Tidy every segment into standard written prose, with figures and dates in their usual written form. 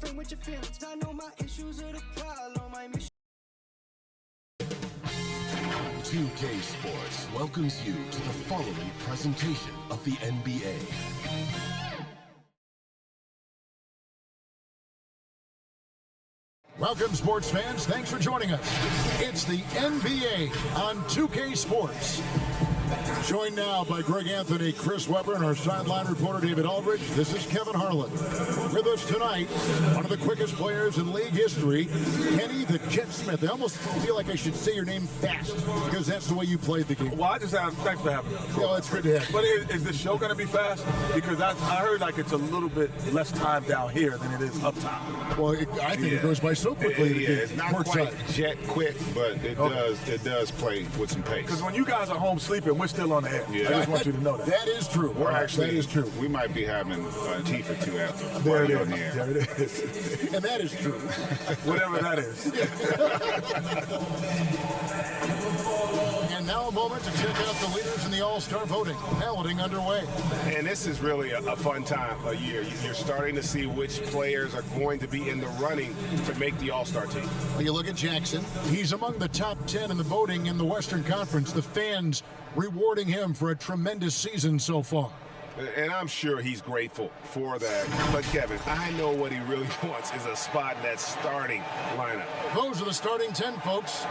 friend with your feelings. I know my issues are the problem. My mission. 2K Sports welcomes you to the following presentation of the NBA. Welcome, sports fans. Thanks for joining us. It's the NBA on 2K Sports. Joined now by Greg Anthony, Chris Webber, and our sideline reporter David Aldridge. This is Kevin Harlan. With us tonight, one of the quickest players in league history, Kenny the Jet Smith. I almost feel like I should say your name fast because that's the way you played the game. Well, I just have, thanks for having me. Yeah, it's good to have you. But is the show going to be fast? Because I heard like it's a little bit less time down here than it is up top. Well, I think it goes by so quickly. It's not quite jet quick, but it does play with some pace. Because when you guys are home sleeping, we're still on the air. Yeah. I just want you to know that. That is true. That is true. We might be having a teeth or two after. There it is. On the air. There it is. And that is true. Whatever that is. And now a moment to check out the leaders in the All-Star voting. Balloting underway. And this is really a fun time of year. You're starting to see which players are going to be in the running to make the All-Star team. Well, you look at Jackson. He's among the top 10 in the voting in the Western Conference. The fans rewarding him for a tremendous season so far. And I'm sure he's grateful for that. But, Kevin, I know what he really wants is a spot in that starting lineup. Those are the starting 10, folks.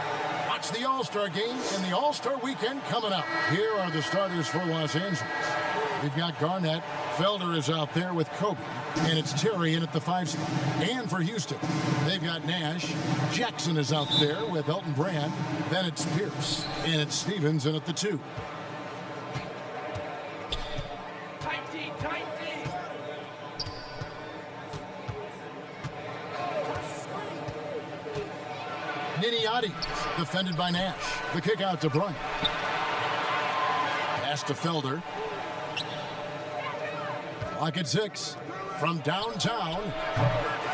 Watch the All-Star game and the All-Star weekend coming up. Here are the starters for Los Angeles. We've got Garnett. Felder is out there with Kobe. And it's Terry in at the 5 spot. And for Houston, they've got Nash. Jackson is out there with Elton Brand. Then it's Pierce. And it's Stevens in at the 2. Niniati, defended by Nash. The kick out to Bryant. Pass to Felder. Clock at 6. From downtown.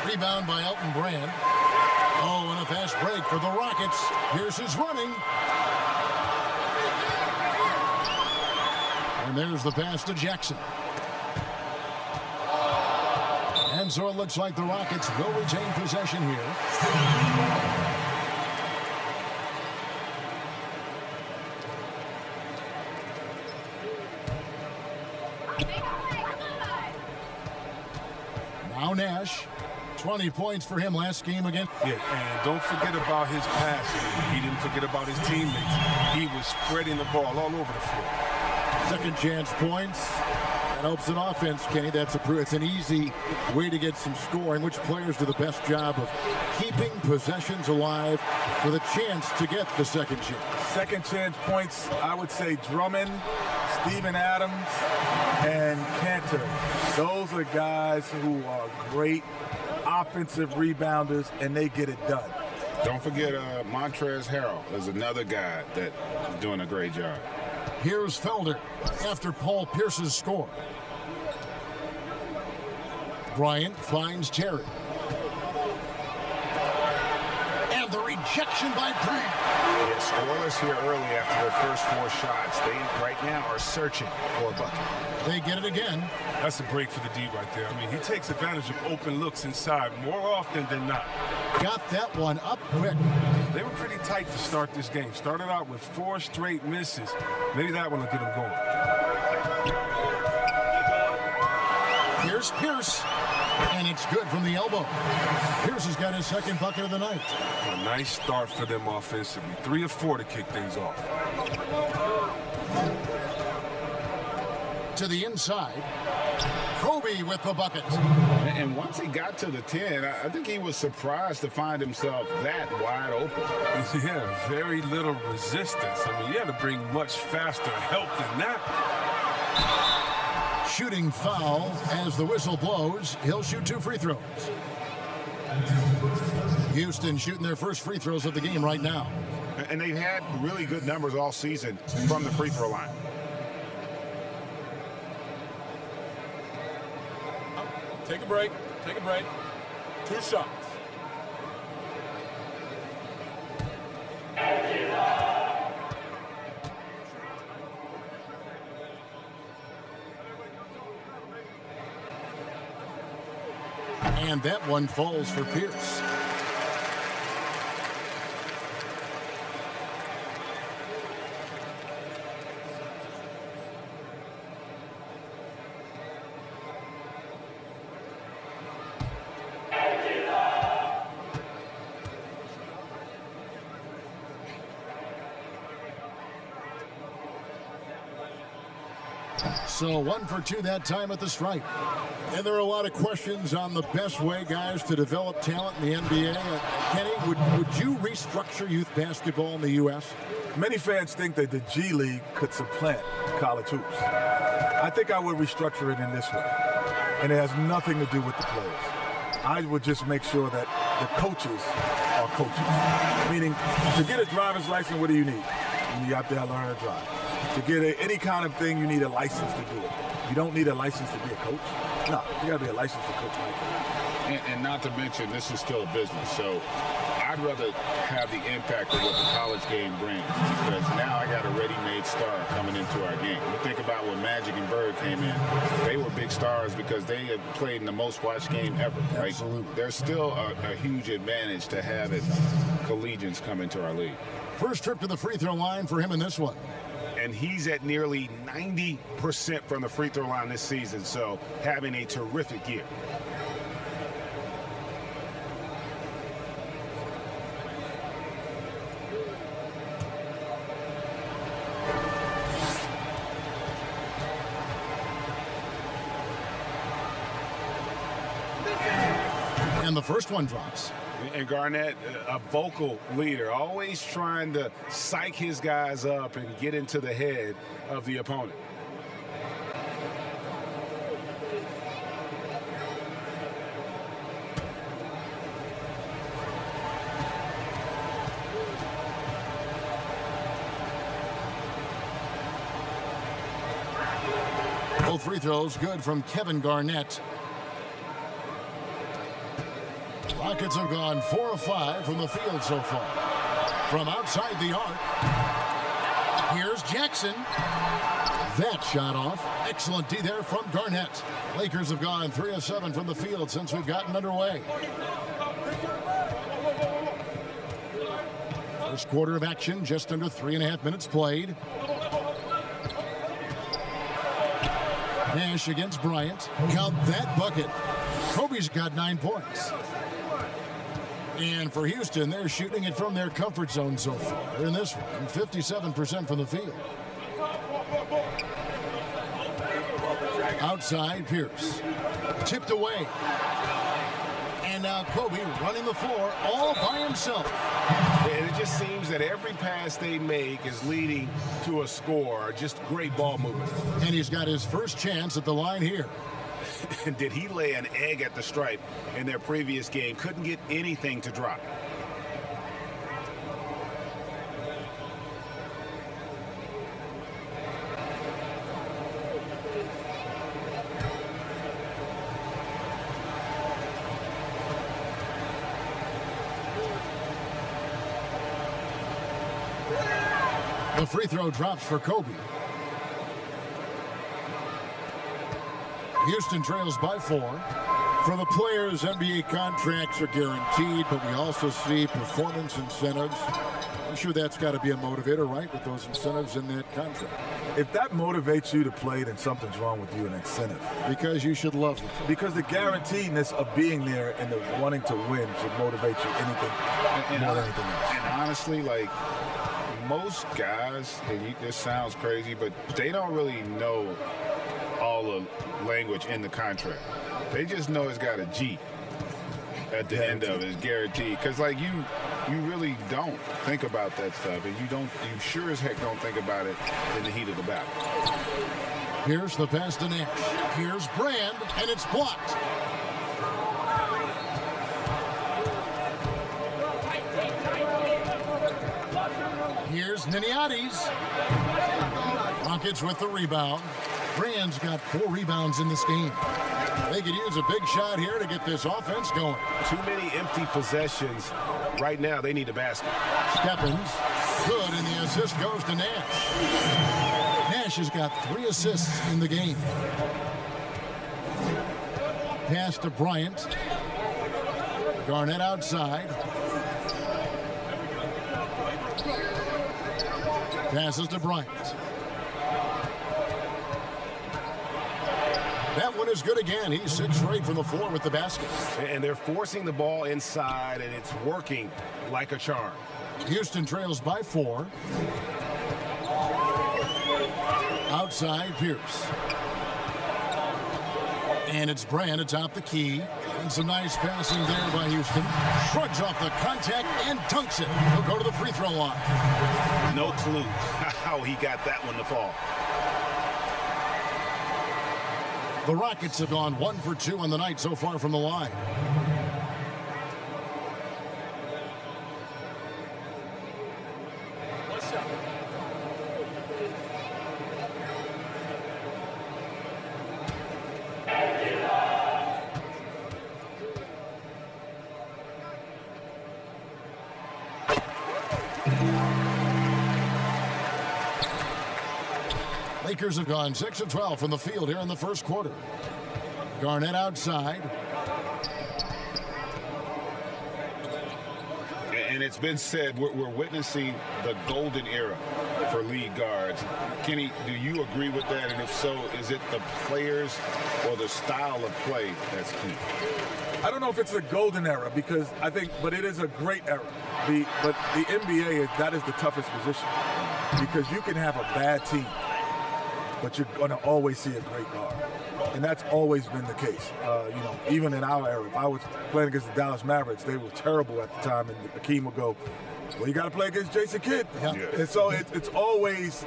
Rebound by Elton Brand. Oh, and a fast break for the Rockets. Pierce is running. And there's the pass to Jackson. And so it looks like the Rockets will retain possession here. Now Nash, 20 points for him last game again. Yeah, and don't forget about his passing. He didn't forget about his teammates. He was spreading the ball all over the floor. Second chance points. That helps an offense, Kenny. It's an easy way to get some scoring. Which players do the best job of keeping possessions alive for the chance to get the second chance? Second chance points, I would say Drummond, Steven Adams, and Cantor. Those are guys who are great offensive rebounders, and they get it done. Don't forget Montrezl Harrell is another guy that is doing a great job. Here's Felder after Paul Pierce's score. Bryant finds Terry. And the rejection by Bryant. Yeah, scoreless here early after their first 4 shots. They right now are searching for a bucket. They get it again. That's a break for the D right there. I mean, he takes advantage of open looks inside more often than not. Got that one up quick. They were pretty tight to start this game. Started out with 4 straight misses. Maybe that one will get them going. Here's Pierce. And it's good from the elbow. Pierce has got his second bucket of the night. A nice start for them offensively. 3 of 4 to kick things off. To the inside. Kobe with the bucket. And once he got to the 10, I think he was surprised to find himself that wide open. Yeah, very little resistance. I mean, you had to bring much faster help than that. Shooting foul as the whistle blows. He'll shoot 2 free throws. Houston shooting their first free throws of the game right now. And they've had really good numbers all season from the free throw line. Take a break. Take a break. 2 shots. And that one falls for Pierce. So 1 for 2 that time at the stripe. And there are a lot of questions on the best way, guys, to develop talent in the NBA. Kenny, would you restructure youth basketball in the U.S.? Many fans think that the G League could supplant college hoops. I think I would restructure it in this way. And it has nothing to do with the players. I would just make sure that the coaches are coaches. Meaning, to get a driver's license, what do you need? You have to learn to drive. To get any kind of thing, you need a license to do it. You don't need a license to be a coach. No, you got to be a licensed coach like that. And not to mention, this is still a business. So I'd rather have the impact of what the college game brings, because now I got a ready-made star coming into our game. You think about when Magic and Bird came in. They were big stars because they had played in the most watched game ever. Right? Absolutely. There's still a huge advantage to having collegians come into our league. First trip to the free throw line for him in this one. And he's at nearly 90% from the free throw line this season, so having a terrific year. And the first one drops. And Garnett, a vocal leader, always trying to psych his guys up and get into the head of the opponent. Both free throws good from Kevin Garnett. Rockets have gone 4 of 5 from the field so far. From outside the arc, here's Jackson. That shot off. Excellent D there from Garnett. Lakers have gone 3 of 7 from the field since we've gotten underway. First quarter of action, just under 3.5 minutes played. Nash against Bryant. Count that bucket. Kobe's got 9 points. And for Houston, they're shooting it from their comfort zone so far. In this one, 57% from the field. Outside, Pierce. Tipped away. And now Kobe running the floor all by himself. And it just seems that every pass they make is leading to a score. Just great ball movement. And he's got his first chance at the line here. Did he lay an egg at the stripe in their previous game? Couldn't get anything to drop. The free throw drops for Kobe. Houston trails by 4. For the players, NBA contracts are guaranteed, but we also see performance incentives. I'm sure that's got to be a motivator, right, with those incentives in that contract. If that motivates you to play, then something's wrong with you, an incentive. Because you should love it. Because the guaranteedness of being there and the wanting to win should motivate you more than anything else. And honestly, like, most guys, and this sounds crazy, but they don't really know all the language in the contract. They just know it's got a G at the end of it. It's guaranteed. Because, like, you really don't think about that stuff, and you sure as heck don't think about it in the heat of the battle. Here's the pass to Nash. Here's Brand, and it's blocked. Here's Niniades. Rockets with the rebound. Brand's got 4 rebounds in this game. They could use a big shot here to get this offense going. Too many empty possessions. Right now, they need a basket. Stephens, good, and the assist goes to Nash. Nash has got 3 assists in the game. Pass to Bryant. Garnett outside. Passes to Bryant. That one is good again. He's 6 for 8 from the floor with the basket. And they're forcing the ball inside, and it's working like a charm. Houston trails by 4. Outside, Pierce. And it's Brand atop the key. And some nice passing there by Houston. Shrugs off the contact and dunks it. He'll go to the free throw line. No clue how he got that one to fall. The Rockets have gone 1 for 2 on the night so far from the line. Lakers have gone 6 of 12 from the field here in the first quarter. Garnett outside. And it's been said we're witnessing the golden era for lead guards. Kenny, do you agree with that? And if so, is it the players or the style of play that's key? I don't know if it's the golden era but it is a great era. But the NBA, that is the toughest position because you can have a bad team, but you're going to always see a great guard. And that's always been the case. Even in our era, if I was playing against the Dallas Mavericks, they were terrible at the time, and Akeem would go, well, you got to play against Jason Kidd. Yeah. And so it's always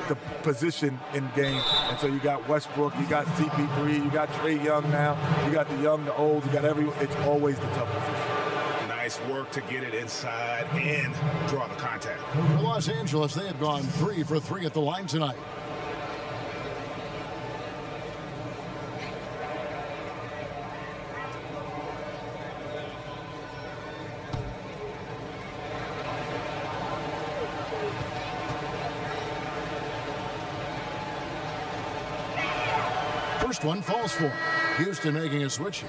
the position in game. And so you got Westbrook, you got CP3, you got Trae Young now, you got the young, the old, you got it's always the tough position. Nice work to get it inside and draw the contact. For Los Angeles, they have gone 3 for 3 at the line tonight. First one falls for Houston making a switch here.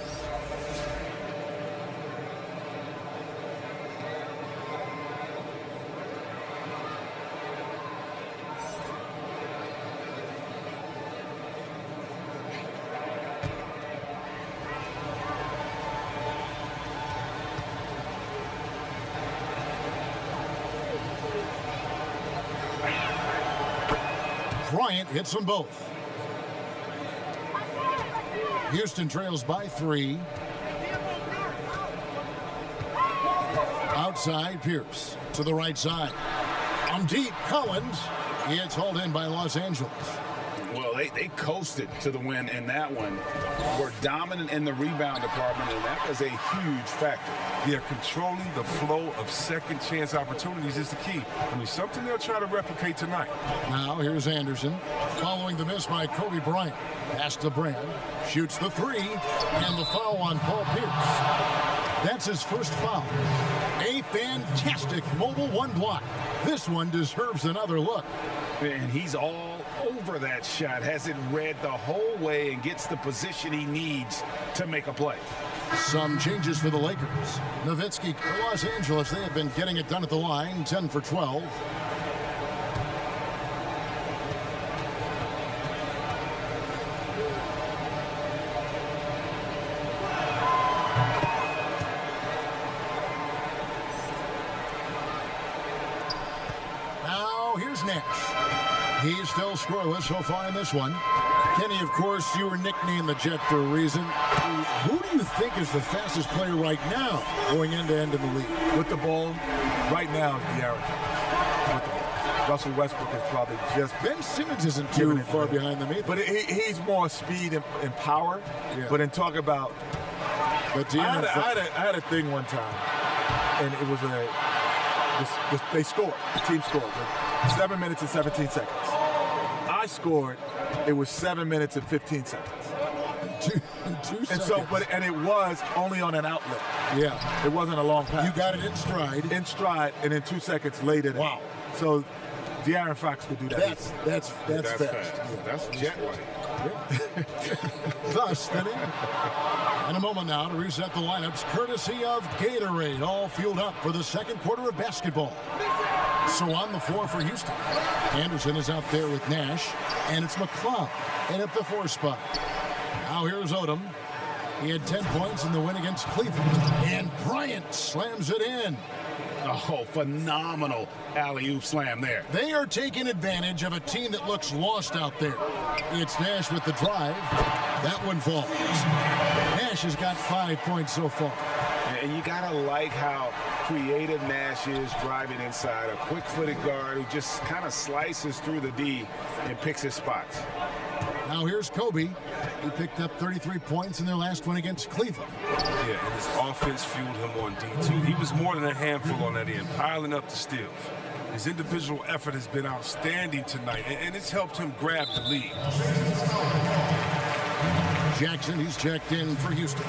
Bryant hits them both. Houston trails by 3. Outside, Pierce to the right side. On deep, Collins. It's hauled in by Los Angeles. Well, they coasted to the win in that one. Were dominant in the rebound department, and that was a huge factor. Yeah, controlling the flow of second chance opportunities is the key. I mean, something they'll try to replicate tonight. Now here's Anderson following the miss by Kobe Bryant. Pass to Brand, shoots the 3, and the foul on Paul Pierce. That's his first foul. A fantastic mobile 1 block. This one deserves another look. And he's all over that shot, has it read the whole way, and gets the position he needs to make a play. Some changes for the Lakers. Nowitzki for Los Angeles, they have been getting it done at the line, 10 for 12. Now, here's Nash. He's still scoreless so far in this one. Kenny, of course, you were nicknamed the Jet for a reason. Who do you think is the fastest player right now going end-to-end in the league? With the ball, right now is De'Aaron Fox. With the ball. Russell Westbrook is probably just... Ben Simmons isn't too far behind them either. But he's more speed and power. Yeah. But in talk about... But I had a thing one time, and it was they scored. The team scored with 7 minutes and 17 seconds. I scored. It was 7 minutes and 15 seconds. Two and so, and it was only on an outlet. Yeah. It wasn't a long pass. You got it in stride. In stride, and then 2 seconds later. Wow. So De'Aaron Fox could do that. That's That's fast. fast. That's jet-like. Thus, then in a moment now to reset the lineups, courtesy of Gatorade, all fueled up for the second quarter of basketball. So on the floor for Houston, Anderson is out there with Nash, and it's McCloud in at the 4 spot. Now here's Odom. He had 10 points in the win against Cleveland, and Bryant slams it in. Oh, phenomenal alley-oop slam there. They are taking advantage of a team that looks lost out there. It's Nash with the drive. That one falls. Nash has got 5 points so far. And you gotta like how creative Nash is driving inside. A quick-footed guard who just kind of slices through the D and picks his spots. Now here's Kobe. He picked up 33 points in their last one against Cleveland. Yeah, and his offense fueled him on D2. He was more than a handful on that end, piling up the steals. His individual effort has been outstanding tonight, and it's helped him grab the lead. Jackson, he's checked in for Houston.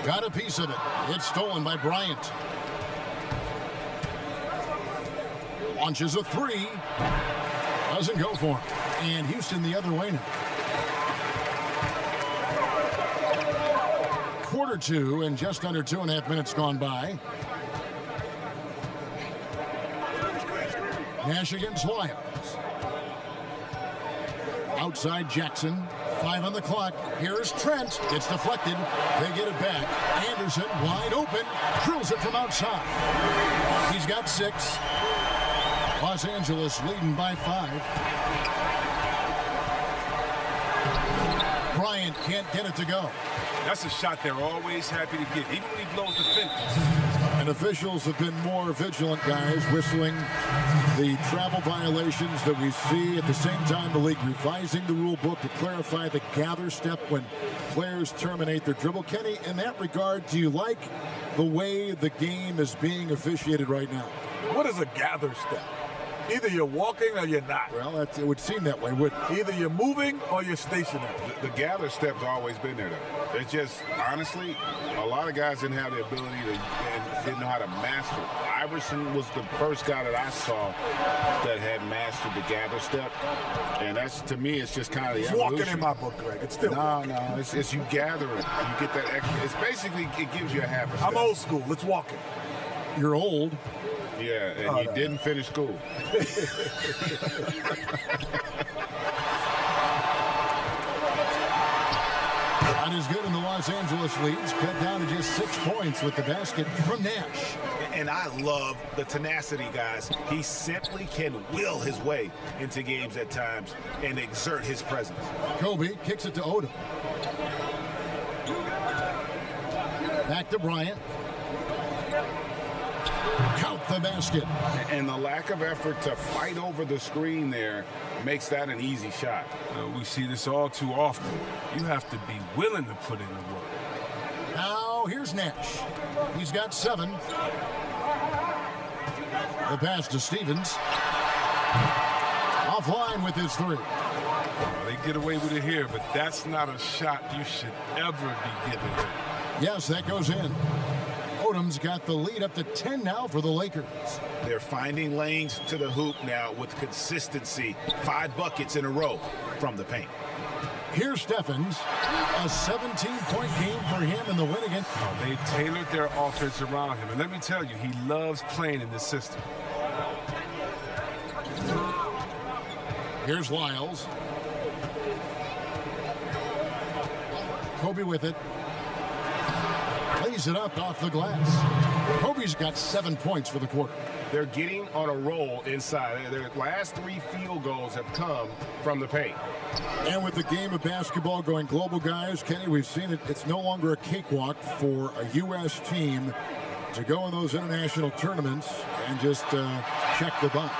Got a piece of it. It's stolen by Bryant. Launches a 3. Doesn't go for him. And Houston the other way now. Quarter 2 and just under 2.5 minutes gone by. Nash against Lyles. Outside Jackson. 5 on the clock. Here's Trent. It's deflected. They get it back. Anderson wide open. Drills it from outside. He's got 6. Los Angeles leading by 5. Bryant can't get it to go. That's a shot they're always happy to get, even when he blows the finish. And officials have been more vigilant, guys, whistling the travel violations that we see. At the same time, the league revising the rule book to clarify the gather step when players terminate their dribble. Kenny, in that regard, do you like the way the game is being officiated right now? What is a gather step? Either you're walking or you're not. Well, it would seem that way, wouldn't it? Either you're moving or you're stationary. The gather step's always been there, though. It's just, honestly, a lot of guys didn't have the ability to, and didn't know how to master it. Iverson was the first guy that I saw that had mastered the gather step. And that's, to me, it's just kind of the It's evolution. walking in my book, Greg. It's still walking. No, it's you gather it. You get that extra. It's basically, it gives you a half a step. I'm old school. It's walking. You're old. Yeah, and you didn't finish school. Not as good in the Los Angeles leads. Cut down to just 6 points with the basket from Nash. And I love the tenacity, guys. He simply can will his way into games at times and exert his presence. Kobe kicks it to Odom. Back to Bryant. Count the basket. And the lack of effort to fight over the screen there makes that an easy shot. We see this all too often. You have to be willing to put in the work. Now here's Nash. He's got 7. The pass to Stevens. Offline with his 3. They get away with it here, but that's not a shot you should ever be giving him. Yes, that goes in. Odom's got the lead up to 10 now for the Lakers. They're finding lanes to the hoop now with consistency. 5 buckets in a row from the paint. Here's Steffens. A 17-point game for him in the win against. They've tailored their offense around him. And let me tell you, he loves playing in this system. Here's Lyles. Kobe with it. Lays it up off the glass. Kobe's got 7 points for the quarter. They're getting on a roll inside. Their last 3 field goals have come from the paint. And with the game of basketball going global, guys, Kenny, we've seen it. It's no longer a cakewalk for a U.S. team to go in those international tournaments and just check the box.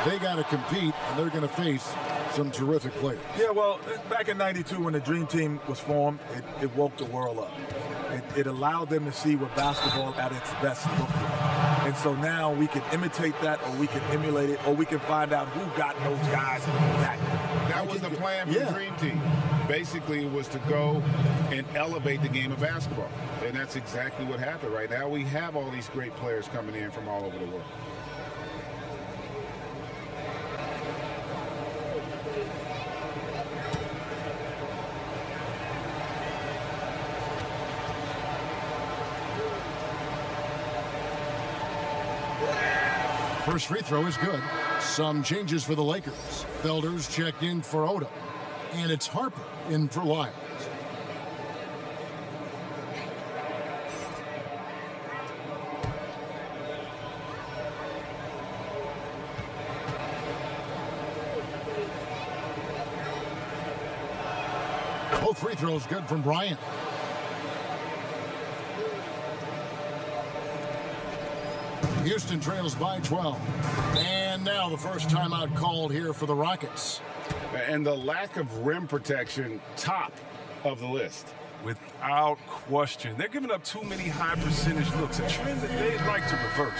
They got to compete, and they're going to face some terrific players. Yeah, well, back in '92 when the Dream Team was formed, it woke the world up. It allowed them to see what basketball at its best looked like. And so now we can imitate that, or we can emulate it, or we can find out who got those guys back. That was the plan for the Dream Team. Basically, it was to go and elevate the game of basketball. And that's exactly what happened. Right now, we have all these great players coming in from all over the world. First free throw is good. Some changes for the Lakers. Felder's checked in for Odom. And it's Harper in for Lyles. Both free throws good from Bryant. Houston trails by 12. And now the first timeout called here for the Rockets. And the lack of rim protection, top of the list. Without question. They're giving up too many high percentage looks, a trend that they'd like to reverse.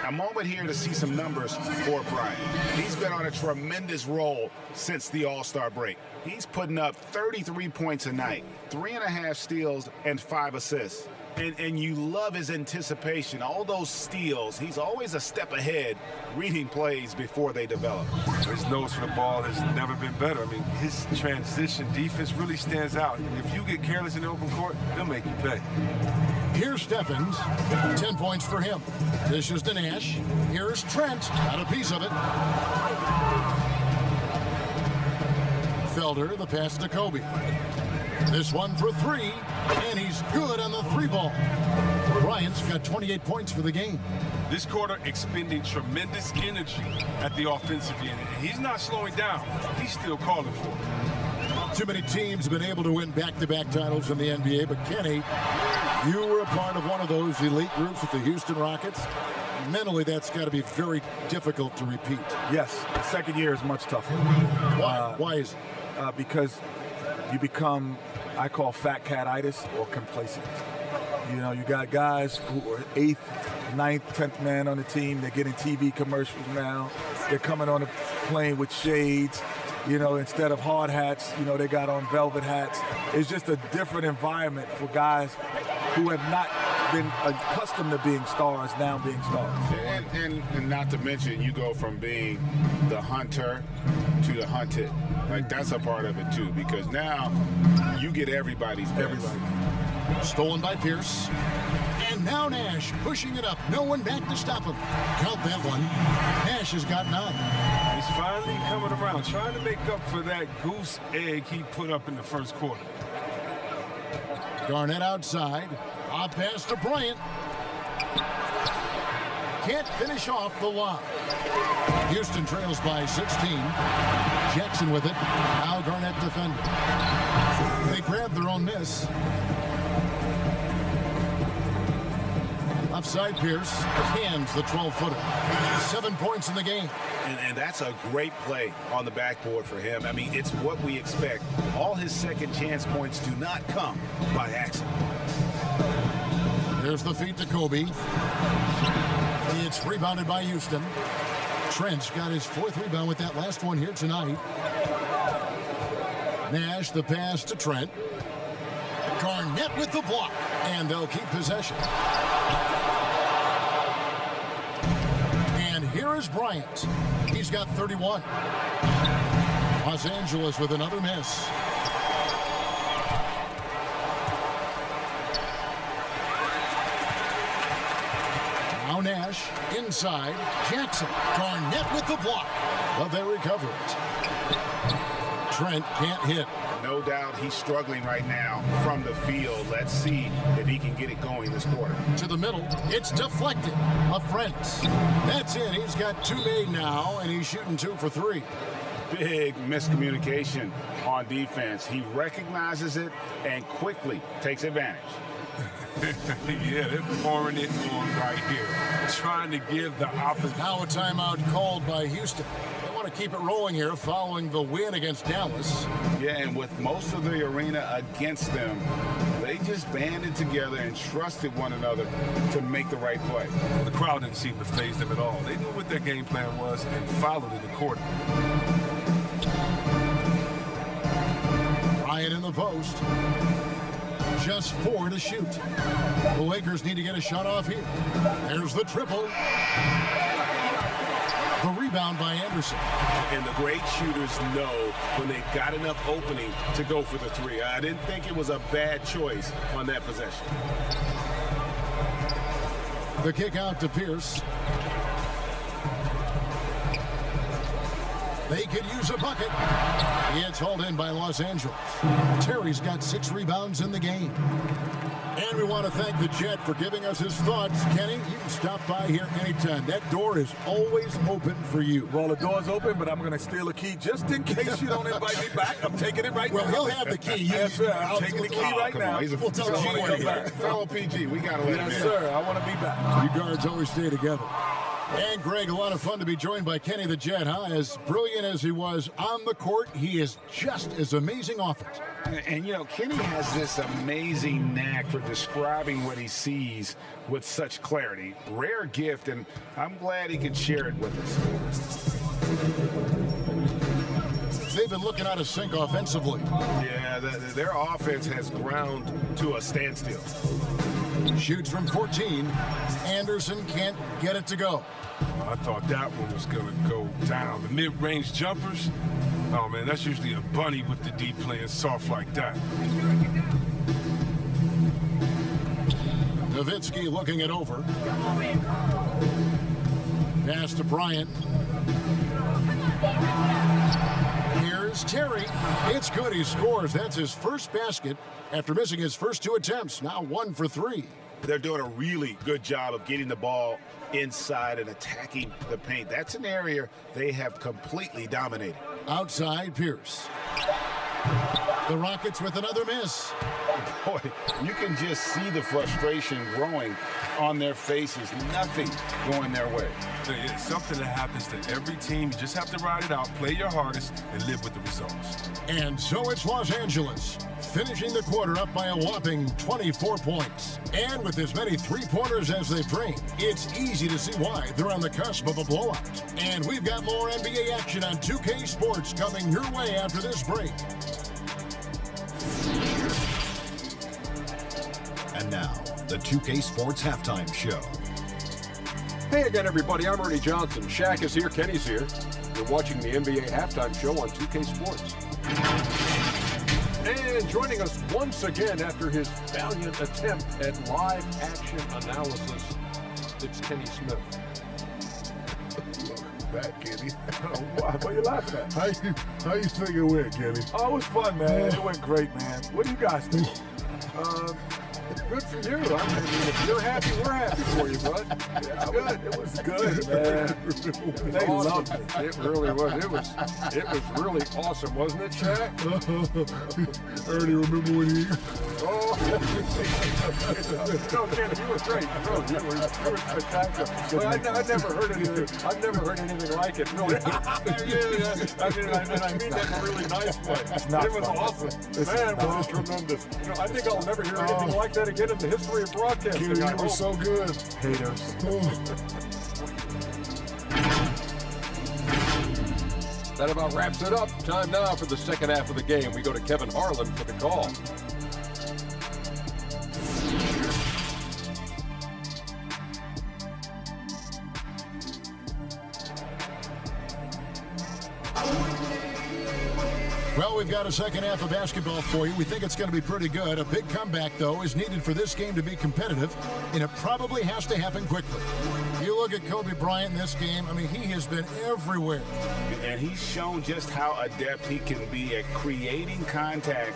A moment here to see some numbers for Bryant. He's been on a tremendous roll since the All-Star break. He's putting up 33 points a night, 3.5 steals, and 5 assists. And you love his anticipation. All those steals, he's always a step ahead, reading plays before they develop. His nose for the ball has never been better. I mean, his transition defense really stands out. If you get careless in the open court, they'll make you pay. Here's Stephens, 10 points for him. This is to Nash. Here's Trent, got a piece of it. Felder, the pass to Kobe. This one for three, and he's good on the three ball. Bryant's got 28 points for the game. This quarter expending tremendous energy at the offensive end. He's not slowing down. He's still calling for it. Too many teams have been able to win back-to-back titles in the NBA, but Kenny, you were a part of one of those elite groups with the Houston Rockets. Mentally, that's got to be very difficult to repeat. Yes, the second year is much tougher. Why is it? Because you become, I call fat cat-itis or complacent. You know, you got guys who are 8th, 9th, 10th man on the team. They're getting TV commercials now. They're coming on the plane with shades. You know, instead of hard hats, you know, they got on velvet hats. It's just a different environment for guys who have not been accustomed to being stars, now being stars. And not to mention, you go from being the hunter to the hunted. Like, that's a part of it, too, because now you get everybody's best. Everybody. Stolen by Pierce. And now Nash pushing it up. No one back to stop him. Count that one. Nash has got 9. He's finally coming around, trying to make up for that goose egg he put up in the first quarter. Garnett outside. A pass to Bryant. Can't finish off the lob. Houston trails by 16. Jackson with it. Now Garnett defending. They grab their own miss. Offside Pierce hands the 12-footer. 7 points in the game. And that's a great play on the backboard for him. I mean, it's what we expect. All his second chance points do not come by accident. There's the feed to Kobe. It's rebounded by Houston. Trent's got his 4th rebound with that last one here tonight. Nash the pass to Trent. Garnett with the block. And they'll keep possession. And here is Bryant. He's got 31. Los Angeles with another miss. Now Nash inside. Jackson. Garnett with the block. But they recover it. Trent can't hit. No doubt he's struggling right now from the field. Let's see if he can get it going this quarter. To the middle. It's deflected. A Friends. That's it. He's got 2 made now, and he's shooting 2 for 3. Big miscommunication on defense. He recognizes it and quickly takes advantage. Yeah, they're pouring it on right here, trying to give the opposite. Now a timeout called by Houston. They want to keep it rolling here following the win against Dallas. Yeah, and with most of the arena against them, they They just banded together and trusted one another to make the right play. The crowd didn't seem to faze them at all. They knew what their game plan was and followed it accordingly. Bryant in the post. Just 4 to shoot. The Lakers need to get a shot off here. There's the triple. The rebound by Anderson. And the great shooters know when they got enough opening to go for the three. I didn't think it was a bad choice on that possession. The kick out to Pierce. They could use a bucket. It's hauled in by Los Angeles. Terry's got 6 rebounds in the game. And we want to thank the Jet for giving us his thoughts. Kenny, you can stop by here anytime. That door is always open for you. Well, the door's open, but I'm going to steal a key just in case you don't invite me back. I'm taking it right now. Well, he'll have the key. Yes, sir. I'm taking the key right Come now. on, he's a We'll tell fellow PG. We got to let him Yes, in. sir. I want to be back. You guards always stay together. And Greg, a lot of fun to be joined by Kenny the Jet, huh? As brilliant as he was on the court, he is just as amazing off it. And, you know, Kenny has this amazing knack for describing what he sees with such clarity. Rare gift, and I'm glad he could share it with us. They've been looking out of sync offensively. Yeah, their offense has ground to a standstill. Shoots from 14. Anderson can't get it to go. I thought that one was going to go down. The mid-range jumpers, oh, man, that's usually a bunny with the D playing soft like that. Nowitzki looking it over. Pass to Bryant. Here's Terry. It's good. He scores. That's his first basket after missing his first 2 attempts. Now 1 for 3. They're doing a really good job of getting the ball inside and attacking the paint. That's an area they have completely dominated. Outside, Pierce. The Rockets with another miss. Boy, you can just see the frustration growing on their faces. Nothing going their way. It's something that happens to every team. You just have to ride it out, play your hardest, and live with the results. And so it's Los Angeles, finishing the quarter up by a whopping 24 points. And with as many three-pointers as they bring, it's easy to see why they're on the cusp of a blowout. And we've got more NBA action on 2K Sports coming your way after this break. And now, the 2K Sports Halftime Show. Hey again, everybody. I'm Ernie Johnson. Shaq is here. Kenny's here. You're watching the NBA Halftime Show on 2K Sports. And joining us once again after his valiant attempt at live action analysis, it's Kenny Smith. Back, Kenny. What are you laughing at? How you think it went, Kenny? Oh, it was fun, man. It went great, man. What do you guys think? Good for you. I mean, if you're happy, we're happy for you, bud. It's good. It was good, man. They Awesome. loved it. It really was. It was really awesome, wasn't it, Shaq? Ernie, remember when he... Oh, no, Kenny, you were great. No, you were spectacular. Well, I've never heard anything. I've never heard anything like it. Really. Yeah. I mean that in a really nice way. It was awesome. Man, it was tremendous. You know, I think I'll never hear anything like that again in the history of broadcasting. Kenny, you were so good. Haters. That about wraps it up. Time now for the second half of the game. We go to Kevin Harlan for the call. Well, we've got a second half of basketball for you. We think it's going to be pretty good. A big comeback, though, is needed for this game to be competitive, and it probably has to happen quickly. You look at Kobe Bryant in this game, I mean, he has been everywhere. And he's shown just how adept he can be at creating contact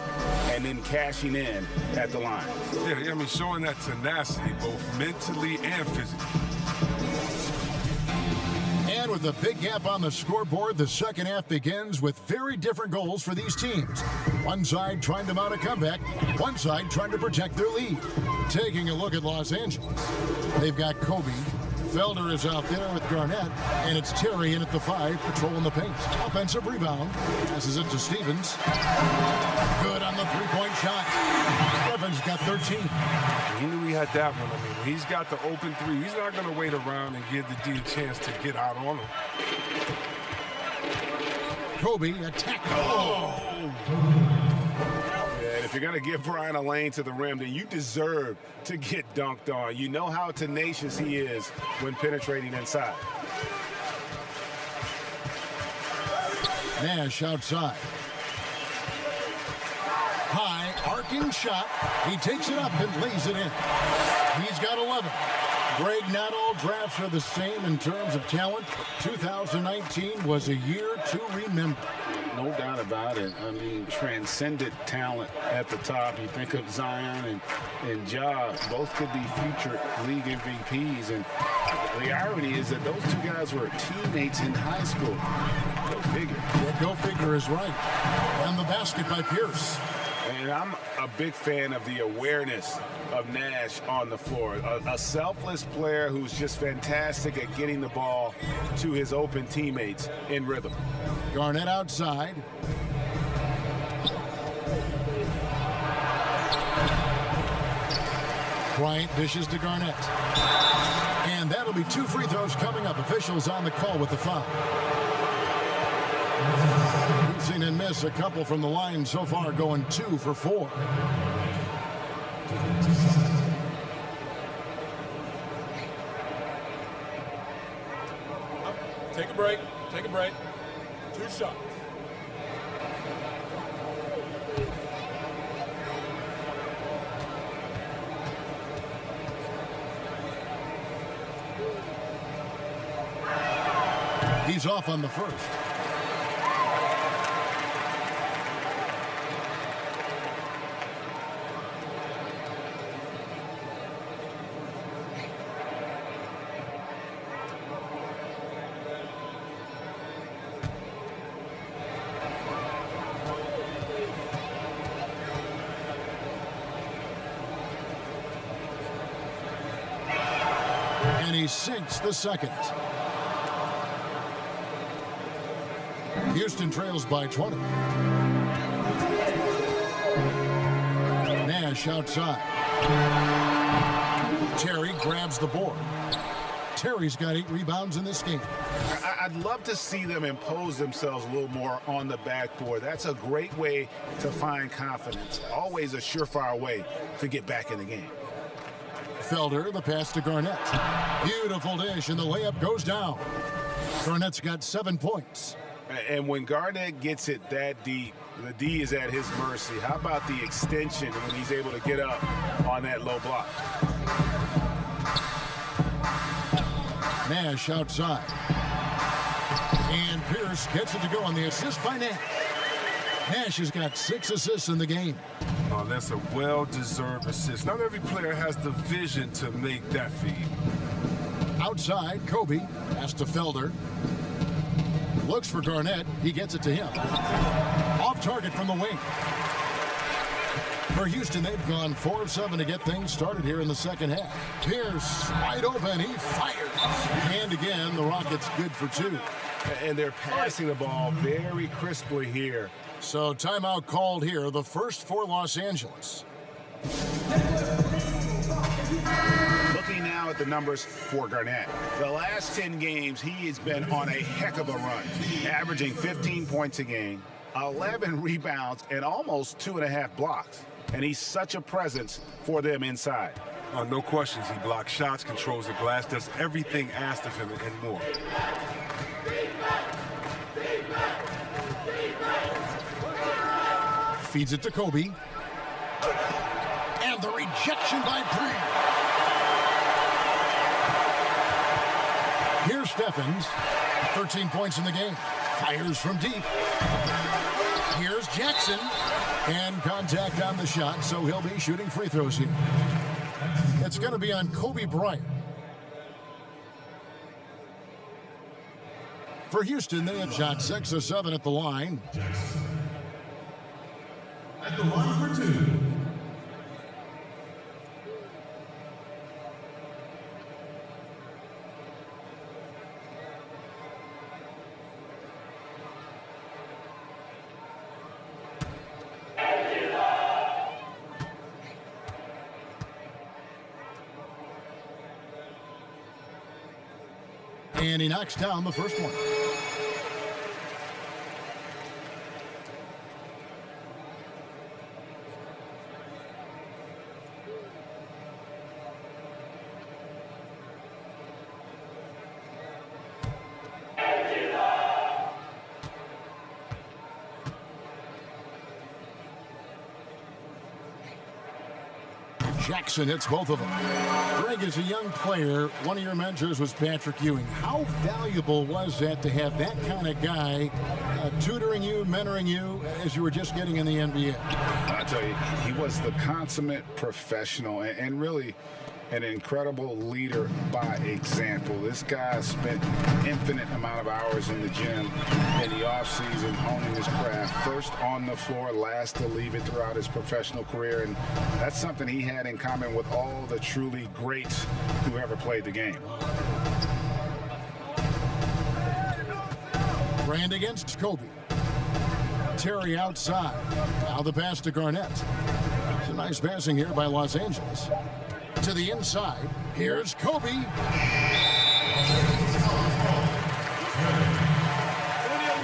and then cashing in at the line. Yeah, I mean, showing that tenacity both mentally and physically. And with a big gap on the scoreboard, the second half begins with very different goals for these teams. One side trying to mount a comeback, one side trying to protect their lead. Taking a look at Los Angeles, they've got Kobe. Felder is out there with Garnett, and it's Terry in at the 5, patrolling the paint. Offensive rebound, passes it to Stevens. Good on the three-point shot. Stephens got 13. He knew he had that one. I mean, when he's got the open three, he's not going to wait around and give the D a chance to get out on him. Kobe attacked. Oh! Yeah, if you're going to give Brian a lane to the rim, then you deserve to get dunked on. You know how tenacious he is when penetrating inside. Nash outside. High, arcing shot. He takes it up and lays it in. He's got 11. Greg, not all drafts are the same in terms of talent. 2019 was a year to remember. No doubt about it. I mean, transcendent talent at the top. You think of Zion and Ja, both could be future league MVPs. And the irony is that those two guys were teammates in high school. Go figure. Yeah, go figure is right. And the basket by Pierce. And I'm a big fan of the awareness of Nash on the floor. A selfless player who's just fantastic at getting the ball to his open teammates in rhythm. Garnett outside. Bryant dishes to Garnett. And that'll be 2 free throws coming up. Officials on the call with the foul. We've seen him miss a couple from the line so far, going 2 for 4. Take a break. Take a break. 2 shots. He's off on the first. And he sinks the second. Houston trails by 20. Nash outside. Terry grabs the board. Terry's got 8 rebounds in this game. I'd love to see them impose themselves a little more on the backboard. That's a great way to find confidence. Always a surefire way to get back in the game. Felder, the pass to Garnett. Beautiful dish, and the layup goes down. Garnett's got 7 points. And when Garnett gets it that deep, the D is at his mercy. How about the extension when he's able to get up on that low block? Nash outside. And Pierce gets it to go on the assist by Nash. Nash has got 6 assists in the game. Oh, that's a well-deserved assist. Not every player has the vision to make that feed. Outside, Kobe pass to Felder. Looks for Garnett. He gets it to him. Off target from the wing. For Houston, they've gone 4 of 7 to get things started here in the second half. Pierce wide open. He fires. And again, the Rockets good for 2. And they're passing the ball very crisply here. So timeout called here, the first for Los Angeles. Looking now at the numbers for Garnett. The last 10 games, he has been on a heck of a run, averaging 15 points a game, 11 rebounds, and almost 2.5 blocks. And he's such a presence for them inside. No questions. He blocks shots, controls the glass, does everything asked of him and more. Feeds it to Kobe. And the rejection by Breen. Here's Stephens. 13 points in the game. Fires from deep. Here's Jackson. And contact on the shot, so he'll be shooting free throws here. It's going to be on Kobe Bryant. For Houston, they have shot 6 of 7 at the line. At the line for 2. And he knocks down the first one. Jackson hits both of them. Greg, as a young player, one of your mentors was Patrick Ewing. How valuable was that to have that kind of guy tutoring you, mentoring you as you were just getting in the NBA? I tell you, he was the consummate professional and really an incredible leader by example. This guy spent infinite amount of hours in the gym in the offseason honing his craft, first on the floor, last to leave it throughout his professional career, and that's something he had in common with all the truly greats who ever played the game. Brand against Kobe. Terry outside. Now the pass to Garnett. It's a nice passing here by Los Angeles. To the inside, here's Kobe.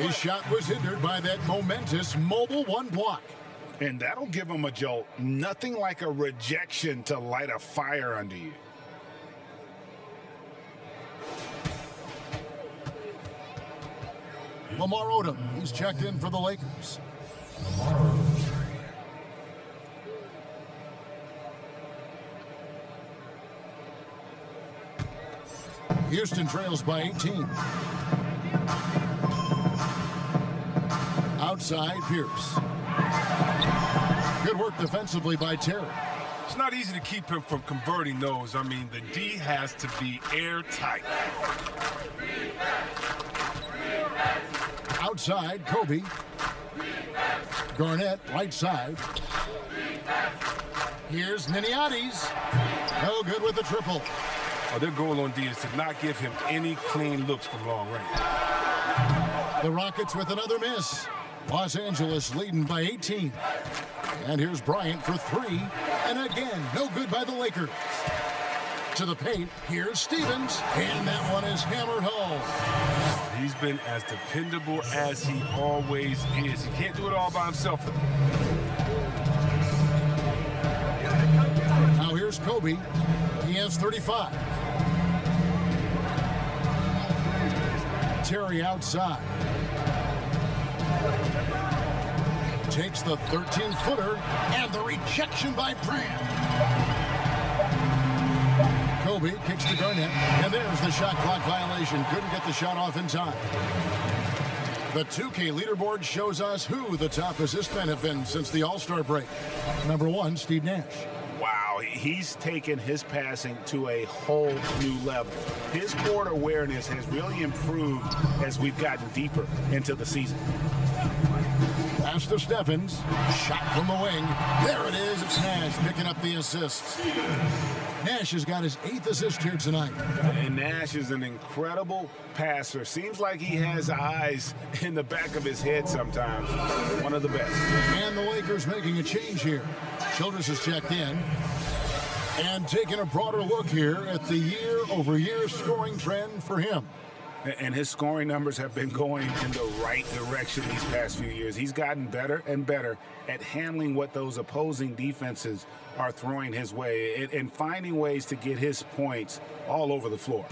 His shot was hindered by that momentous mobile one block. And that'll give him a jolt. Nothing like a rejection to light a fire under you. Lamar Odom, he's checked in for the Lakers. Houston trails by 18. Outside, Pierce. Good work defensively by Terry. It's not easy to keep him from converting those. I mean, the D has to be airtight. Outside, Kobe. Garnett, right side. Here's Niniades. No good with the triple. Oh, their goal on D is to not give him any clean looks from long range. The Rockets with another miss. Los Angeles leading by 18. And here's Bryant for three. And again, no good by the Lakers. To the paint, here's Stevens. And that one is hammered home. He's been as dependable as he always is. He can't do it all by himself. Now here's Kobe. He has 35. Terry outside. Takes the 13-footer, and the rejection by Brand. Kobe kicks to Garnett, and there's the shot clock violation. Couldn't get the shot off in time. The 2K leaderboard shows us who the top assist men have been since the All-Star break. Number 1, Steve Nash. Wow, he's taken his passing to a whole new level. His court awareness has really improved as we've gotten deeper into the season. Pass to Steffens. Shot from the wing. There it is. It's Nash picking up the assists. Nash has got his 8th assist here tonight. And Nash is an incredible passer. Seems like he has eyes in the back of his head sometimes. One of the best. And the Lakers making a change here. Childress has checked in. And taking a broader look here at the year-over-year scoring trend for him. And his scoring numbers have been going in the right direction these past few years. He's gotten better and better at handling what those opposing defenses are throwing his way and finding ways to get his points all over the floor.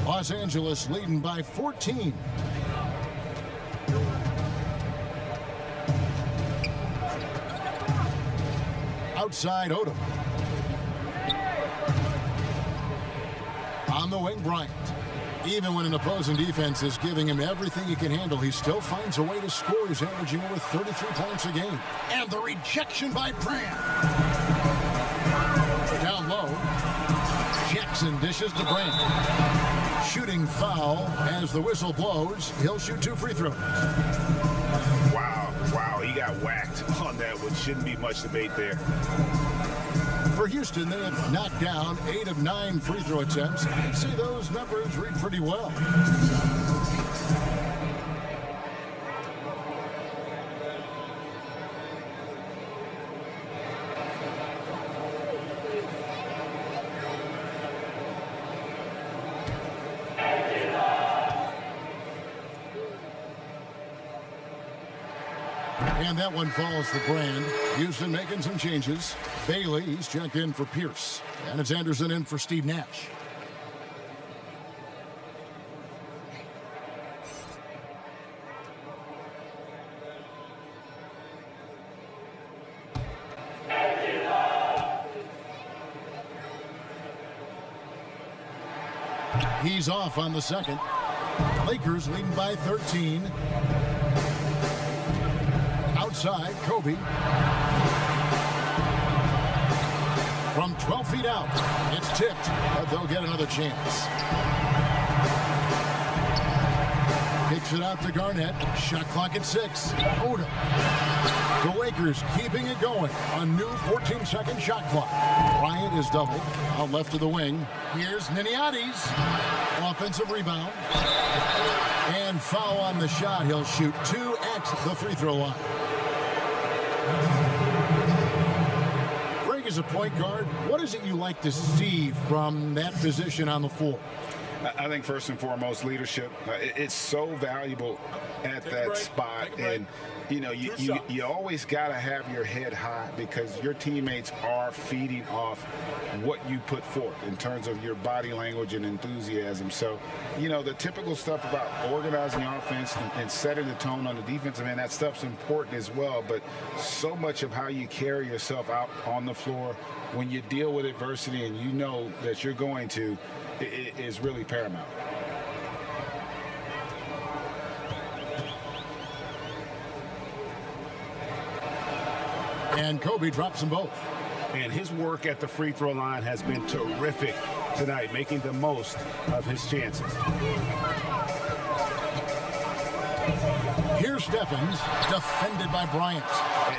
Los Angeles leading by 14. Outside Odom. On the wing, Bryant. Even when an opposing defense is giving him everything he can handle, he still finds a way to score. He's averaging over 33 points a game. And the rejection by Brand. Down low. Jackson dishes to Brand. Shooting foul as the whistle blows. He'll shoot 2 free throws. Wow, he got whacked on that one. Shouldn't be much debate there. For Houston, they have knocked down 8 of 9 free throw attempts. I'd say those numbers read pretty well. And that one falls for Brand. Houston making some changes. Bailey, he's checked in for Pierce. And it's Anderson in for Steve Nash. He's off on the second. Lakers leading by 13. Outside, Kobe. From 12 feet out, it's tipped, but they'll get another chance. Kicks it out to Garnett. Shot clock at 6. Odom. The Lakers keeping it going. A new 14-second shot clock. Bryant is doubled. Out left to the wing. Here's Niniades. Offensive rebound. And foul on the shot. He'll shoot 2 at the free throw line. Greg, as a point guard, what is it you like to see from that position on the floor? I think first and foremost, leadership. It's so valuable at that spot. And, you know, you always got to have your head high because your teammates are feeding off what you put forth in terms of your body language and enthusiasm. So, you know, the typical stuff about organizing the offense and setting the tone on the defensive end, that stuff's important as well. But so much of how you carry yourself out on the floor when you deal with adversity and you know that you're going to, it is really paramount. And Kobe drops them both. And his work at the free throw line has been terrific tonight, making the most of his chances. Here's Stephens, defended by Bryant.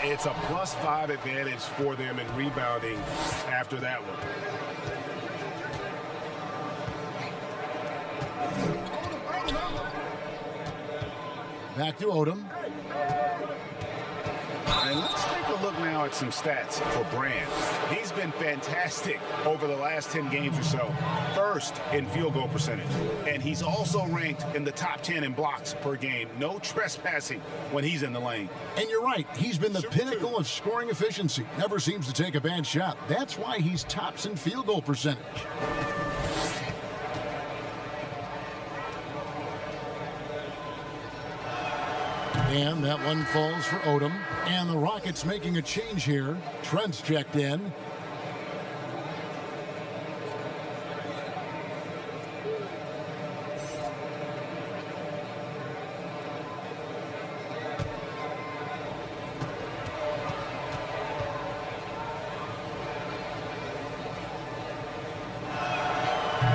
It's a +5 advantage for them in rebounding after that one. Back to Odom. And let's take a look now at some stats for Brand. He's been fantastic over the last 10 games or so. First in field goal percentage. And he's also ranked in the top 10 in blocks per game. No trespassing when he's in the lane. And you're right. He's been the pinnacle of scoring efficiency. Never seems to take a bad shot. That's why he's tops in field goal percentage. And that one falls for Odom. And the Rockets making a change here. Trent's checked in.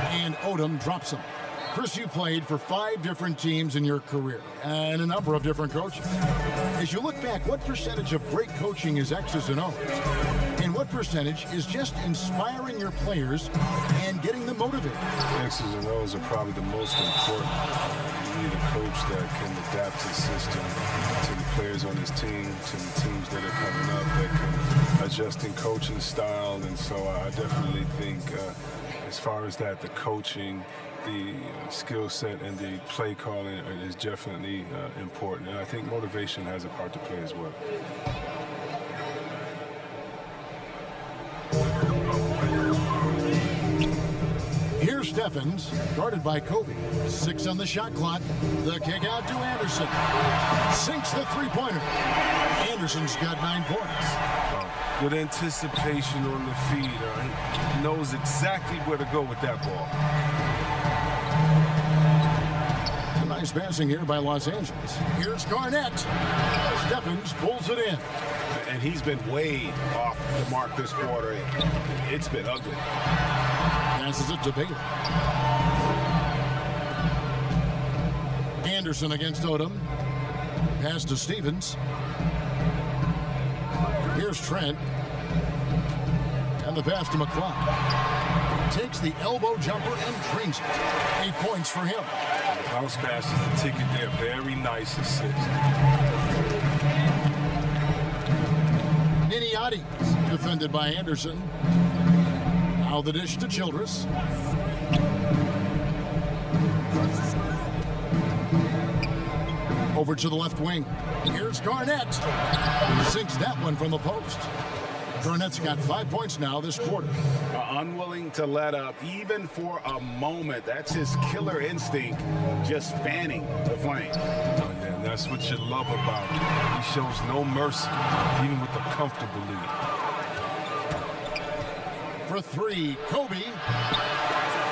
And Odom drops him. Chris, you played for 5 different teams in your career and a number of different coaches. As you look back, what percentage of great coaching is X's and O's? And what percentage is just inspiring your players and getting them motivated? X's and O's are probably the most important. You need a coach that can adapt his system to the players on his team, to the teams that are coming up, that can adjust in coaching style. And so I definitely think as far as that, the coaching, the skill set and the play calling is definitely important. And I think motivation has a part to play as well. Here's Stephens, guarded by Kobe. 6 on the shot clock. The kick out to Anderson. Sinks the three-pointer. Anderson's got 9 points. With anticipation on the feed, he knows exactly where to go with that ball. Nice passing here by Los Angeles. Here's Garnett. Stephens pulls it in. And he's been way off the mark this quarter. It's been ugly. Passes it to Bailey. Anderson against Odom. Pass to Stevens. Here's Trent. And the pass to McCloud. Takes the elbow jumper and drains it. 8 points for him. Bounce pass is the ticket there. Very nice assist. Niniades, defended by Anderson. Now the dish to Childress. Over to the left wing. Here's Garnett. Sinks that one from the post. Garnett's got 5 points now this quarter. Unwilling to let up, even for a moment. That's his killer instinct, just fanning the flame. Oh, yeah, and that's what you love about him. He shows no mercy, even with a comfortable lead. For three, Kobe.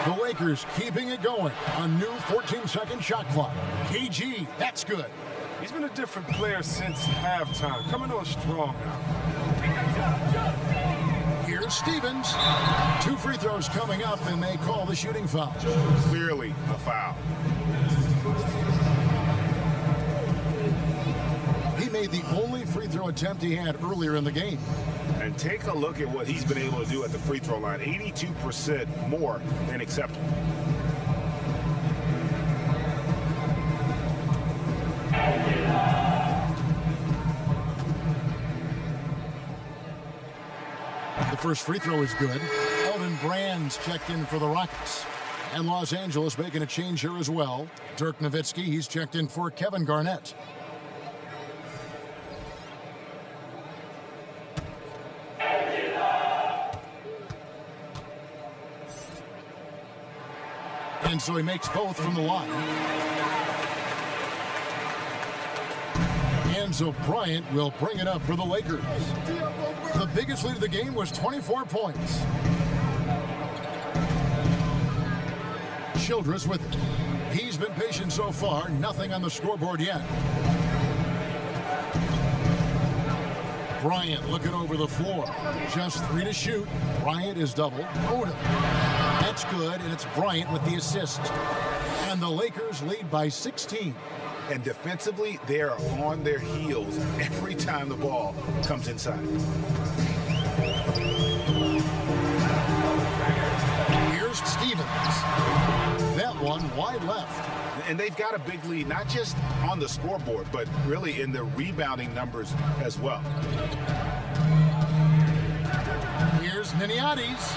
The Lakers keeping it going. A new 14-second shot clock. KG, that's good. He's been a different player since halftime, coming on strong now. Here's Stevens. 2 free throws coming up, and they call the shooting foul. Clearly a foul. He made the only free throw attempt he had earlier in the game. And take a look at what he's been able to do at the free throw line. 82% more than acceptable. The first free throw is good. Elton Brand's checked in for the Rockets. And Los Angeles making a change here as well. Dirk Nowitzki, he's checked in for Kevin Garnett. And so he makes both from the line. Enzo Bryant will bring it up for the Lakers. The biggest lead of the game was 24 points. Childress with it. He's been patient so far, nothing on the scoreboard yet. Bryant looking over the floor. Just 3 to shoot. Bryant is doubled. Odom. That's good, and it's Bryant with the assist. And the Lakers lead by 16. And defensively, they are on their heels every time the ball comes inside. Here's Stevens. That one wide left. And they've got a big lead, not just on the scoreboard, but really in the rebounding numbers as well. Here's Niniades.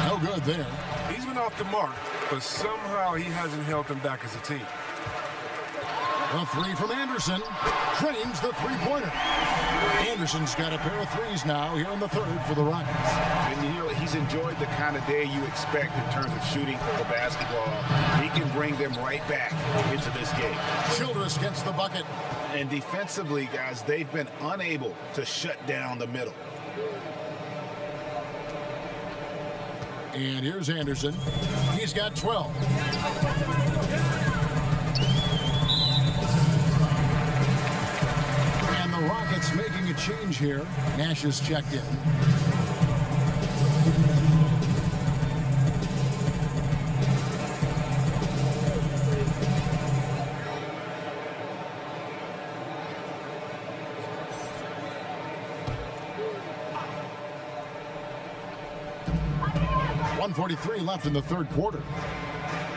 No good there. He's been off the mark, but somehow he hasn't held them back as a team. A 3 from Anderson. Drains the three-pointer. Anderson's got a pair of threes now here in the third for the Rockets. And you know, he's enjoyed the kind of day you expect in terms of shooting the basketball. He can bring them right back into this game. Childress gets the bucket. And defensively, guys, they've been unable to shut down the middle. And here's Anderson. He's got 12. And the Rockets making a change here. Nash is checked in. .143 left in the third quarter.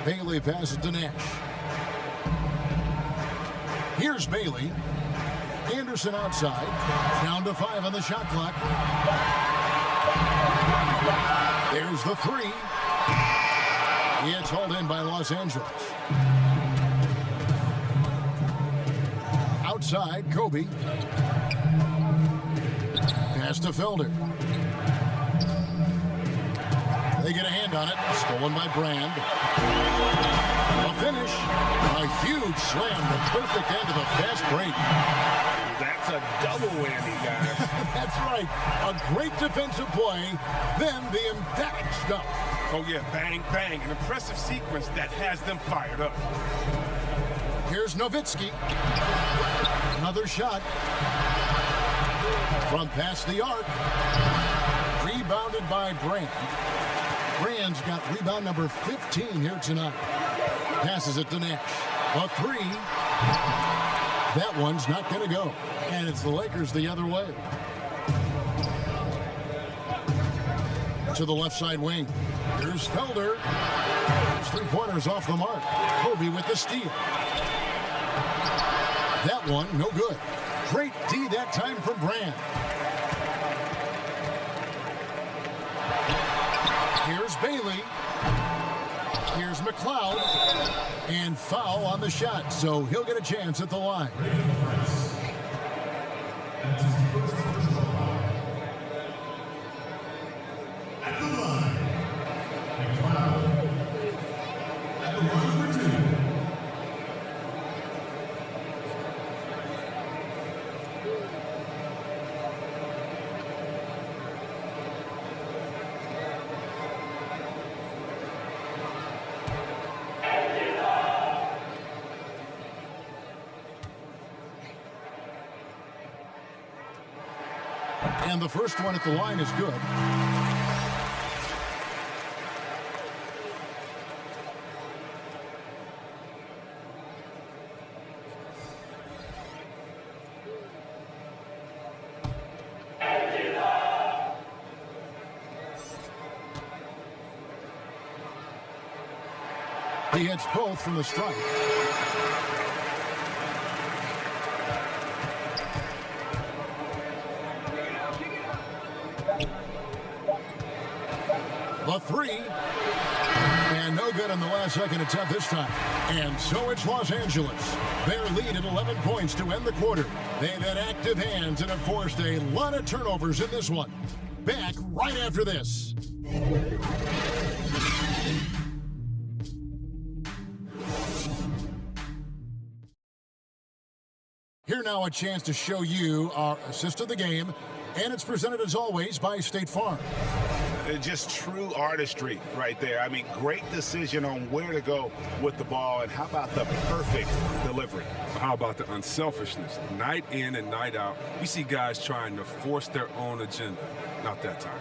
Bailey passes to Nash. Here's Bailey. Anderson outside. Down to 5 on the shot clock. There's the 3. It's hauled in by Los Angeles. Outside, Kobe. Pass to Felder. They get a hand on it. Stolen by Brand. A finish. A huge slam. The perfect end of the fast break. That's a double whammy, guys. That's right. A great defensive play. Then the emphatic stuff. Oh, yeah. Bang, bang. An impressive sequence that has them fired up. Here's Nowitzki. Another shot. From past the arc. Rebounded by Brand. Brand's got rebound number 15 here tonight. Passes it to Nash. A 3. That one's not going to go. And it's the Lakers the other way. To the left side wing. Here's Felder. His three-pointers off the mark. Kobe with the steal. That one, no good. Great D that time from Brand. Here's Bailey. Here's McLeod, and foul on the shot, so he'll get a chance at the line. And the first one at the line is good. He hits both from the strike. The three. And no good on the last second attempt this time. And so it's Los Angeles. Their lead at 11 points to end the quarter. They've had active hands and have forced a lot of turnovers in this one. Back right after this. Here now a chance to show you our assist of the game. And it's presented as always by State Farm. Just true artistry right there. I mean, great decision on where to go with the ball, and how about the perfect delivery? How about the unselfishness? Night in and night out, you see guys trying to force their own agenda. Not that time.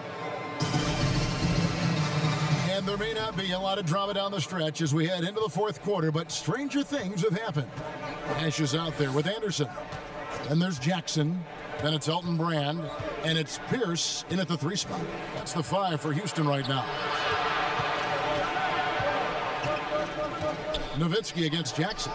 And there may not be a lot of drama down the stretch as we head into the fourth quarter, but stranger things have happened. Ash is out there with Anderson. Then there's Jackson. Then it's Elton Brand. And it's Pierce in at the 3 spot. That's the 5 for Houston right now. Nowitzki against Jackson.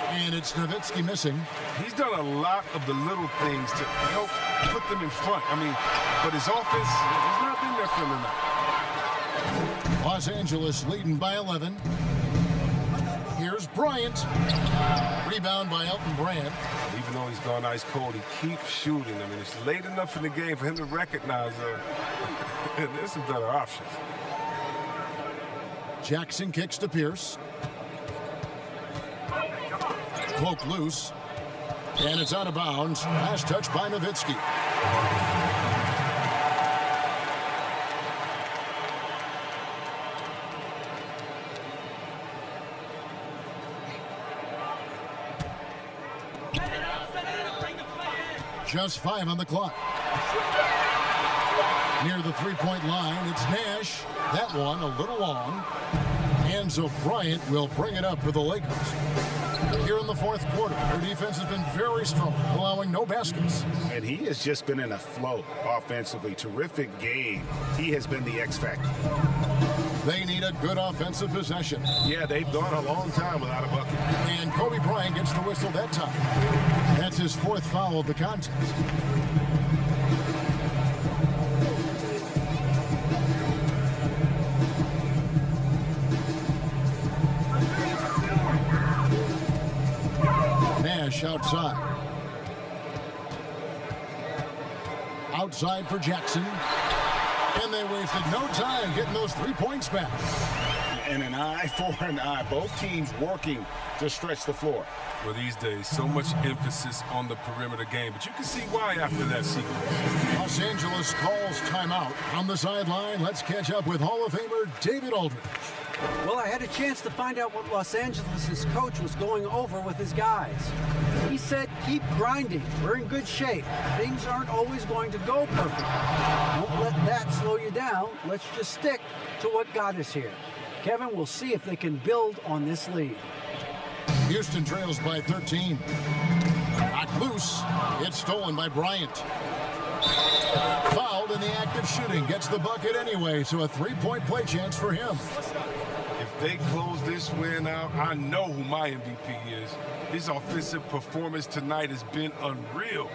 And it's Nowitzki missing. He's done a lot of the little things to help put them in front. I mean, but his offense has not been there for him tonight. Los Angeles leading by 11. Here's Bryant. Rebound by Elton Brand. Even though he's gone ice cold, he keeps shooting. I mean, it's late enough in the game for him to recognize there's some better options. Jackson kicks to Pierce. Poke loose. And it's out of bounds. Last touch by Nowitzki. Just 5 on the clock. Near the 3-point line, it's Nash. That one a little long. And so Bryant will bring it up for the Lakers. Here in the fourth quarter, their defense has been very strong, allowing no baskets. And he has just been in a flow offensively. Terrific game. He has been the X factor. They need a good offensive possession. Yeah, they've gone a long time without a bucket. And Kobe Bryant gets the whistle that time. That's his 4th foul of the contest. Nash outside. Outside for Jackson. And they wasted no time getting those 3 points back. And an eye for an eye. Both teams working to stretch the floor. Well, these days, so much emphasis on the perimeter game, but you can see why after that sequence. Los Angeles calls timeout. On the sideline, let's catch up with Hall of Famer David Aldridge. Well, I had a chance to find out what Los Angeles' coach was going over with his guys. He said, keep grinding. We're in good shape. Things aren't always going to go perfect. Don't let that slow you down. Let's just stick to what got us here. Kevin, we'll see if they can build on this lead. Houston trails by 13. Knocked loose. It's stolen by Bryant. Fouled in the act of shooting. Gets the bucket anyway, so a 3-point play chance for him. If they close this win out, I know who my MVP is. His offensive performance tonight has been unreal.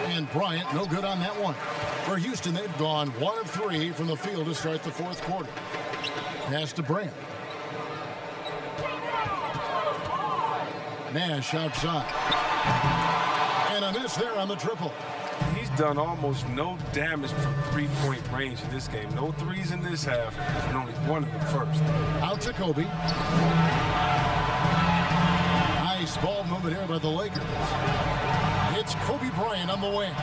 And Bryant, no good on that one. For Houston, they've gone 1 of 3 from the field to start the fourth quarter. Pass to Bryant. Nash outside. And a miss there on the triple. He's done almost no damage from three-point range in this game. No threes in this half, and only one in the first. Out to Kobe. Nice ball movement here by the Lakers. It's Kobe Bryant on the wing.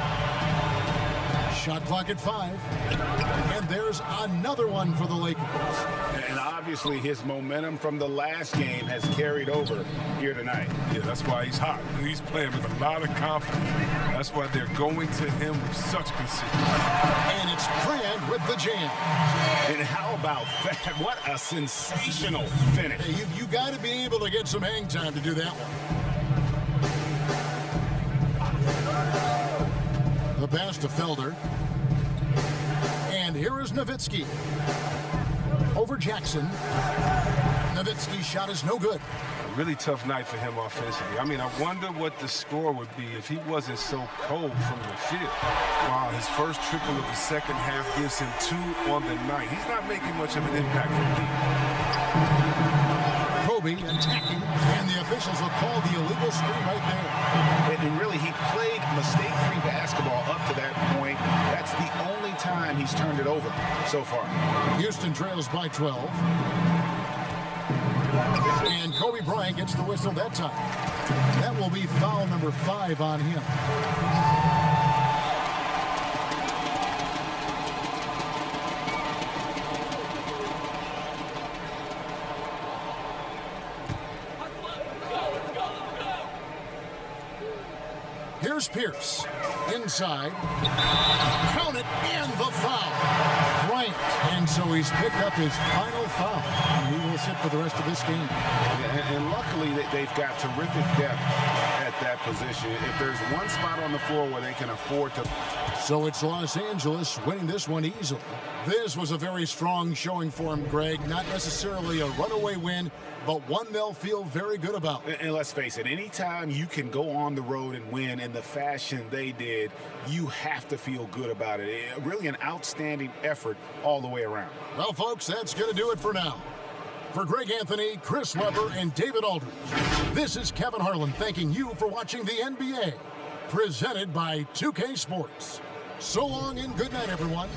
Shot clock at 5. And there's another one for the Lakers. And obviously his momentum from the last game has carried over here tonight. Yeah, that's why he's hot. He's playing with a lot of confidence. That's why they're going to him with such consistency. And it's Grant with the jam. And how about that? What a sensational finish. Hey, you got to be able to get some hang time to do that one. The pass to Felder. And here is Nowitzki. Over Jackson. Nowitzki's shot is no good. A really tough night for him offensively. I mean, I wonder what the score would be if he wasn't so cold from the field. Wow, his first triple of the second half gives him 2 on the night. He's not making much of an impact from deep. Kobe attacking, and the officials will call the illegal screen right there. And really, he played mistake-free basketball up to that point. That's the only time he's turned it over so far. Houston trails by 12. And Kobe Bryant gets the whistle that time. That will be foul number 5 on him. Here's Pierce. Inside. Count it, and the foul. Bryant. And so he's picked up his final foul. And he will sit for the rest of this game. And luckily, they've got terrific depth at that position. If there's one spot on the floor where they can afford to... So it's Los Angeles winning this one easily. This was a very strong showing for him, Greg. Not necessarily a runaway win, but one they'll feel very good about. And let's face it, anytime you can go on the road and win in the fashion they did, you have to feel good about it. Really an outstanding effort all the way around. Well, folks, that's going to do it for now. For Greg Anthony, Chris Webber, and David Aldridge, this is Kevin Harlan thanking you for watching the NBA, presented by 2K Sports. So long and good night, everyone.